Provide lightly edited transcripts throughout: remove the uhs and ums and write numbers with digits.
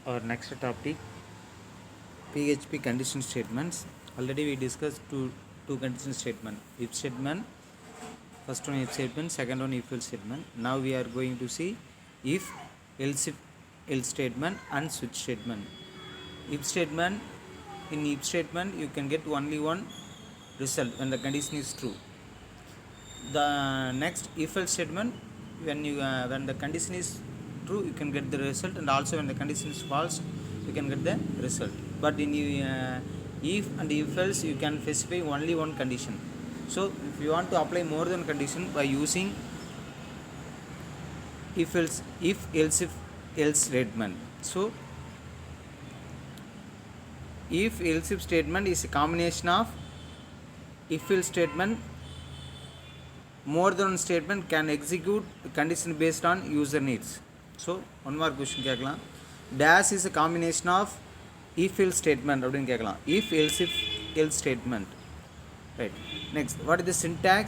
Our next topic, PHP condition statements. Already we discussed two condition statement. If statement, first one if statement, second one if else statement. Now we are going to see if else statement and switch statement. If statement, in if statement you can get only one result when the condition is true. The next if else statement, when the condition is true you can get the result, and also when the condition is false you can get the result. But in if and if else you can specify only one condition. So if you want to apply more than condition by using if else if else statement. So if else if statement is a combination of if else statement. More than one statement can execute condition based on user needs. So one more question கேட்கலாம். Dash is a combination of if else statement அப்படின்னு கேட்கலாம். If else if else statement. Right. Next, what is the syntax?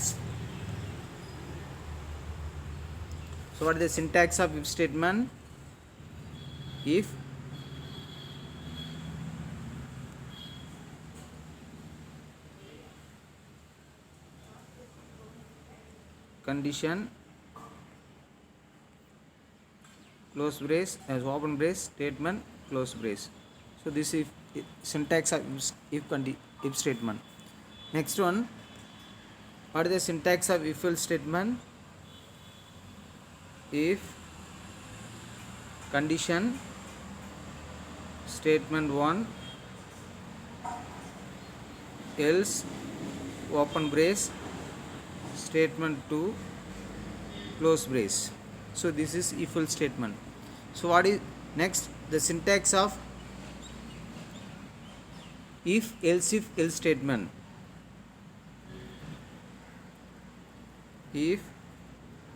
So what is the syntax of if statement? If condition close brace as open brace statement close brace. So this is syntax of if statement. Next one, what is the syntax of if else statement? If condition statement 1 else open brace statement 2 close brace. So this is if else statement. So what is next? The syntax of if else statement. If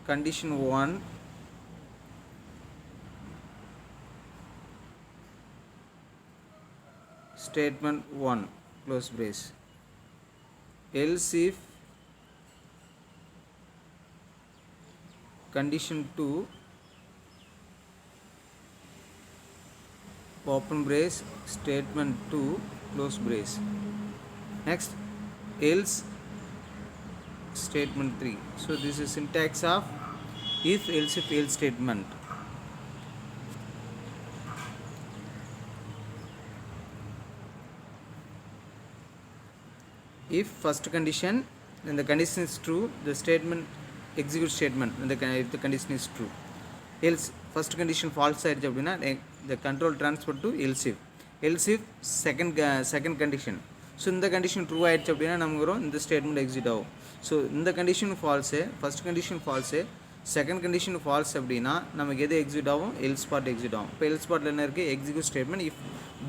condition 1 statement 1 close brace, else if condition 2 open brace statement 2 close brace. Next, else statement 3. So this is syntax of if else statement. If first condition, then the condition is true, the statement execute statement if the condition is true. Else first condition false ஆயிடுச்சு அப்படின்னா the control transfer to else if second condition. So இந்த condition true ஆயிடுச்சு அப்படின்னா நமக்கு வரும் இந்த statement exit ஆகும். So இந்த condition falls, first condition falls, second condition falls அப்படின்னா நமக்கு எது எக்ஸிட் ஆகும்? எல்ஸ் பார்ட் எக்ஸிட் ஆகும். இப்போ எல்ஸ் பார்ட்டில் என்ன இருக்குது? Execute statement if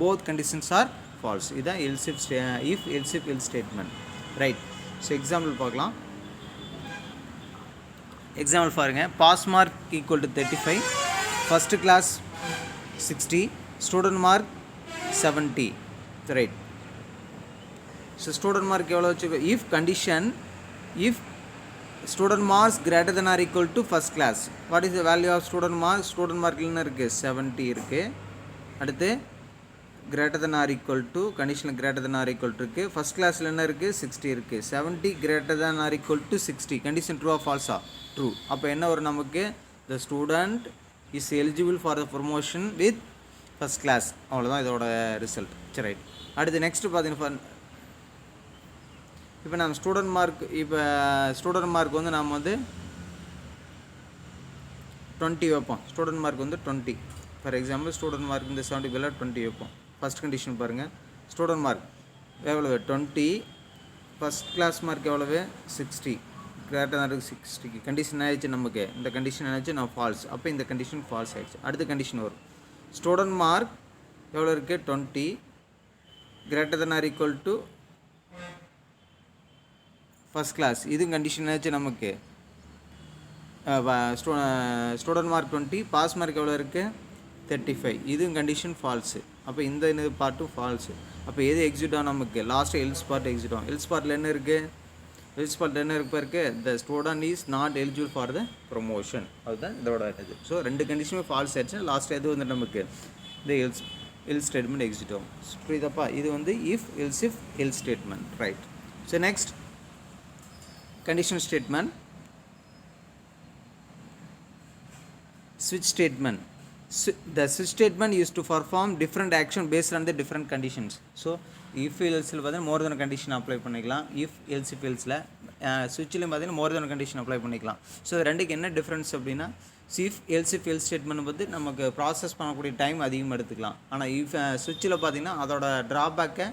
both conditions are false. இதுதான் else if else statement. Right. So example பார்க்கலாம். எக்ஸாம்பிள் பாருங்கள். Pass mark equal to 35, first class 60, student mark 70. Right. So student mark எவ்வளோ வச்சுக்கோ? If condition if student marks greater than or equal to first class. What is the value of student marks? Student மார்க்கில் என்ன இருக்குது? 70 இருக்குது. அடுத்து greater than or equal to கண்டிஷனில் greater than or equal to இருக்குது. First கிளாஸில் என்ன இருக்குது? 60 இருக்குது. 70 greater than or equal to 60. Condition true of ஃபால்ஸா? ட்ரூ. அப்போ என்ன வரும் நமக்கு? The student is eligible for the promotion with first class. அவ்வளோதான் இதோட ரிசல்ட். சரி, ரைட். அடுத்து நெக்ஸ்ட்டு பார்த்தீங்கன்னா, இப்போ நம்ம ஸ்டூடெண்ட் மார்க் வந்து நம்ம வந்து 20 வைப்போம். ஸ்டூடெண்ட் மார்க் வந்து 20. ஃபார் எக்ஸாம்பிள் ஸ்டூடெண்ட் மார்க் இந்த 70 பிள்ளை 20 வைப்போம். ஃபஸ்ட் கண்டிஷன் பாருங்கள். ஸ்டூடெண்ட் மார்க் எவ்வளவு? 20. ஃபஸ்ட் கிளாஸ் மார்க் எவ்வளவு? 60. கிரேட்டர் தான் இருக்குது 60. கண்டிஷன் ஆகிடுச்சு நமக்கு. இந்த கண்டிஷன் ஆகிடுச்சு நான் ஃபால்ஸ். அப்போ இந்த கண்டிஷன் ஃபால்ஸ் ஆகிடுச்சு. அடுத்த கண்டிஷன் வரும். ஸ்டூடெண்ட் மார்க் எவ்வளோ இருக்குது? 20 greater than or equal to first class. இது கண்டிஷன் ஆச்சு நமக்கு. ஸ்டூடெண்ட் மார்க் 20, பாஸ் மார்க் எவ்வளோ இருக்குது? 35. இதுவும் கண்டிஷன் ஃபால்ஸு. அப்போ இந்த பார்ட்டும் ஃபால்ஸு. அப்போ எது எக்ஸிட் ஆகும் நமக்கு? லாஸ்ட்டு எல்ஸ் பார்ட் எக்ஸிட் ஆகும். எல்ஸ் பார்ட்டில் என்ன இருக்குது? எல்ஸ் பார்ட்டில் என்ன இருக்குது? த student is not eligible for the promotion. அதுதான் இதோட இது. ஸோ ரெண்டு கண்டிஷனுமே ஃபால்ஸ் ஆயிடுச்சு. லாஸ்ட்டு எது வந்துட்டு நமக்கு இந்த எல்ஸ் ஸ்டேட்மெண்ட் எக்ஸிக்யூட் ஆகும். புரியுதாப்பா? இது வந்து if else statement. Right. So next condition statement, switch statement. The switch statement used to perform different action based on the different conditions. So if else பார்த்தீங்கன்னா more than a condition apply பண்ணிக்கலாம். if else switchல பார்த்தீங்கன்னா more than a condition apply பண்ணிக்கலாம். So ரெண்டுக்கு என்ன difference அப்படின்னா, if else statement வந்து நமக்கு process பண்ணக்கூடிய டைம் அதிகமாக எடுத்துக்கலாம். ஆனால் if switchல பார்த்தீங்கன்னா அதோட ட்ராபேக்கை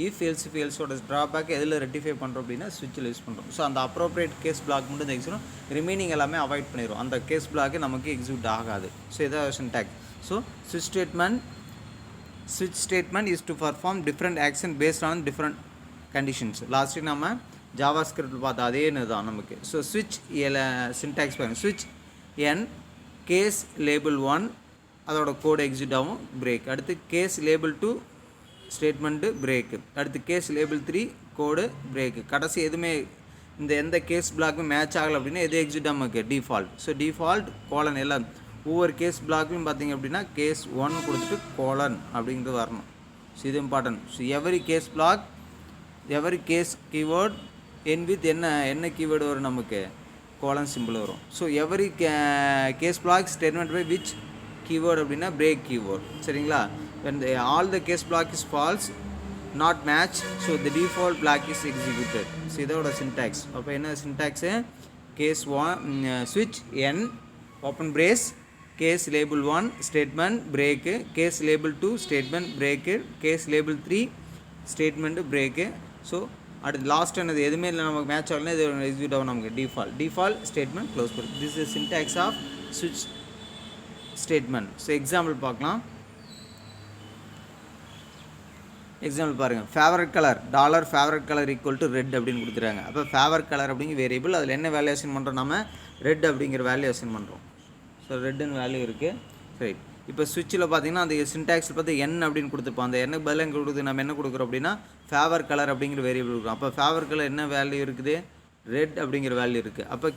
if elseோட ட்ராபேக் எதில் ரெட்டிஃபை பண்ணுறோம் அப்படின்னா ஸ்விட்சில் யூஸ் பண்ணுறோம். ஸோ அந்த அப்ரோப்ரியேட் கேஸ் பிளாக் மட்டும் தான் எக்ஸிக்யூட், ரிமைனிங் எல்லாமே அவாய்ட் பண்ணிடும். அந்த கேஸ் பிளாக்கு நமக்கு எக்ஸிக்யூட் ஆகாது. ஸோ இதான் syntax. So switch statement is to perform different action based on different conditions. Last நம்ம ஜாவா ஸ்கிரிப்ட் பார்த்தா அதே தான் நமக்கு. ஸோ switch சின்டாக்ஸ் பாருங்கள். switch n கேஸ் லேபிள் 1 அதோட கோடு எக்ஸிக்யூட் ஆகும், பிரேக். அடுத்து கேஸ் லேபிள் 2 ஸ்டேட்மெண்ட்டு பிரேக்கு. அடுத்து கேஸ் லேபிள் 3 கோடு பிரேக்கு. கடைசி எதுவுமே இந்த எந்த கேஸ் பிளாக்கும் மேட்ச் ஆகலை அப்படின்னா எது எக்ஸிக்யூட் நமக்கு டிஃபால்ட். ஸோ டிஃபால்ட் கோலன் எல்லாம் ஒவ்வொரு கேஸ் பிளாக்லையும் பார்த்திங்க அப்படின்னா கேஸ் 1 கொடுத்துட்டு கோலன் அப்படிங்கிறது வரணும். ஸோ இது important. So every case block every case keyword என் வித் என்ன கீவேர்டு வரும் நமக்கு கோலன் சிம்பிள் வரும். So every case block statement by which keyword அப்படின்னா பிரேக் கீவேர்ட். சரிங்களா? when all the case block is false not match, so the default block is executed. So இதோட syntax. அப்போ என்ன syntax? case 1 switch n open brace case label 1 statement break, case label 2 statement break, case label 3 statement break. So அடுத்து last என்னது எதுவுமே இல்லை நமக்கு match ஆகலாம், இது எக்ஸிக்யூட் ஆகும் நமக்கு டிஃபால்ட் ஸ்டேட்மெண்ட் க்ளோஸ் பண்ணி. This is syntax of switch statement. So example பார்க்கலாம். எக்ஸாம்பிள் பாருங்கள். Favourite colour favourite colour equal to red அப்படின்னு கொடுத்துறாங்க. அப்போ ஃபேவரட் கலர் அப்படிங்கிற வேரியபிள், அதில் என்ன வேல்யூ அசைன் பண்ணுறோம், நம்ம ரெட் அப்படிங்கிற வேல்யூ அசைன் பண்ணுறோம். ஸோ ரெட்டுன்னு வேல்யூ இருக்குது. ரைட். இப்போ ஸ்விட்சில் பார்த்தீங்கன்னா அந்த சின்டாக்ஸில் பார்த்து என் அப்படின்னு கொடுத்துருப்போம். அந்த எண்ணுக்கு பதிலாக எங்கே கொடுக்குது, நம்ம என்ன கொடுக்குறோம் அப்படின்னா ஃபேவர் கலர் அப்படிங்கிற வேரியபிள் கொடுக்குறோம். அப்போ ஃபேவர் கலர் என்ன வேல்யூ இருக்குது, ரெட் அப்படிங்கிற வேல்யூ இருக்குது. அப்போ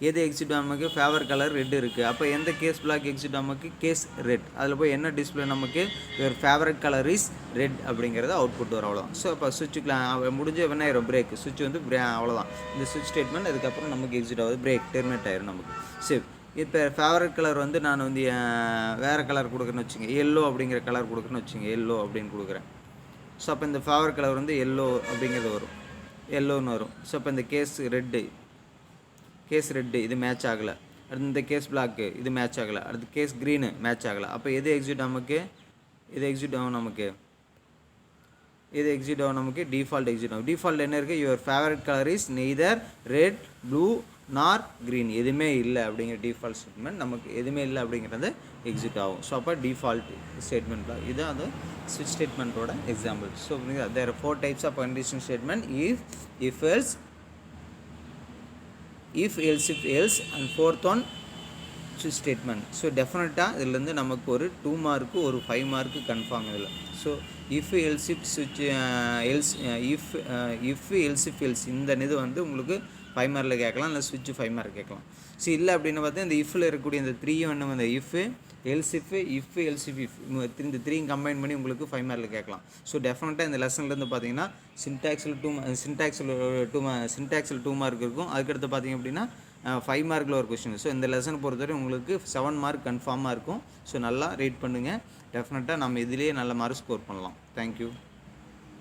எது எக்ஸிக்யூட் நமக்கு ஃபேவர் கலர் ரெட் இருக்குது. அப்போ எந்த கேஸ் பிளாக் எக்ஸிக்யூட் நமக்கு கேஸ் ரெட். அதில் போய் என்ன டிஸ்பிளே நமக்கு your favourite colour is red அப்படிங்கிறத அவுட்புட் வரும். அவ்வளோதான். ஸோ அப்போ சுவிட்சுக்கு முடிஞ்ச என்ன ஆயிரும், பிரேக். சுவிட்ச் வந்து அவ்வளோதான். இந்த சுவிட்ச் ஸ்டேட்மெண்ட் அதுக்கப்புறம் நமக்கு எக்ஸிக்யூட் ஆகுது, பிரேக் டெர்மினேட் ஆயிரும் நமக்கு. சரி. இப்போ ஃபேவரட் கலர் வந்து நான் வந்து வேறு கலர் கொடுக்குறேன்னு வச்சுங்க, எல்லோ அப்படிங்கிற கலர் கொடுக்குறேன்னு வச்சுங்க, எல்லோ அப்படின்னு கொடுக்குறேன். ஸோ அப்போ இந்த ஃபேவரட் கலர் வந்து எல்லோ அப்படிங்கிறது வரும், எல்லோன்னு வரும். ஸோ அப்போ இந்த கேஸ் ரெட்டு இது மேட்ச் ஆகலை. அடுத்து இந்த கேஸ் பிளாக்கு இது மேட்ச் ஆகலை. அடுத்து கேஸ் க்ரீனு மேட்ச் ஆகலை. அப்போ எது எக்ஸிக்யூட் நமக்கு, இது எக்ஸிக்யூட் ஆகும் நமக்கு டிஃபால்ட் எக்ஸிக்யூட் ஆகும். டிஃபால்ட் என்ன இருக்குது, your favourite colour is neither red blue நார் க்ரீன், எதுவுமே இல்லை அப்படிங்கிற டிஃபால்ட் ஸ்டேட்மெண்ட் நமக்கு எதுவுமே இல்லை அப்படிங்கிறது எக்ஸிக்யூட் ஆகும். ஸோ அப்போ டிஃபால்ட் ஸ்டேட்மெண்ட் தான் இது, அந்த ஸ்விட்ச் ஸ்டேட்மெண்ட்டோட example. So there are 4 types of condition statement: if else and fourth one switch statement. So டெஃபினட்டாக இதுலேருந்து நமக்கு ஒரு 2 மார்க்கு ஒரு 5 மார்க்கு கன்ஃபார்ம் இதில். ஸோ if else இந்த இது வந்து உங்களுக்கு 5 மார்க்கில் கேட்கலாம், இல்லை ஸ்விட்ச் 5 மார்க் கேட்கலாம். ஸோ இல்லை அப்படின்னு பார்த்தா இந்த இஃப்பில் இருக்கக்கூடிய இந்த 3 ஒன்று வந்து இஃப் இந்த 3 கம்பைன் பண்ணி உங்களுக்கு 5 மார்க்கில் கேட்கலாம். ஸோ டெஃபினட்டாக இந்த லெசன்லேருந்து பார்த்தீங்கன்னா சின்டாக்ஸில் 2 மார்க் இருக்கும். அதுக்கடுத்து பார்த்தீங்க அப்படின்னா 5 மார்க்கில் ஒரு கொஸ்டின். ஸோ இந்த லெசன் பொறுத்தவரை உங்களுக்கு 7 மார்க் கன்ஃபார்மாக இருக்கும். ஸோ நல்லா ரீட் பண்ணுங்கள். டெஃபினட்டாக நம்ம இதிலேயே நல்ல மார்க் ஸ்கோர் பண்ணலாம். தேங்க்யூ.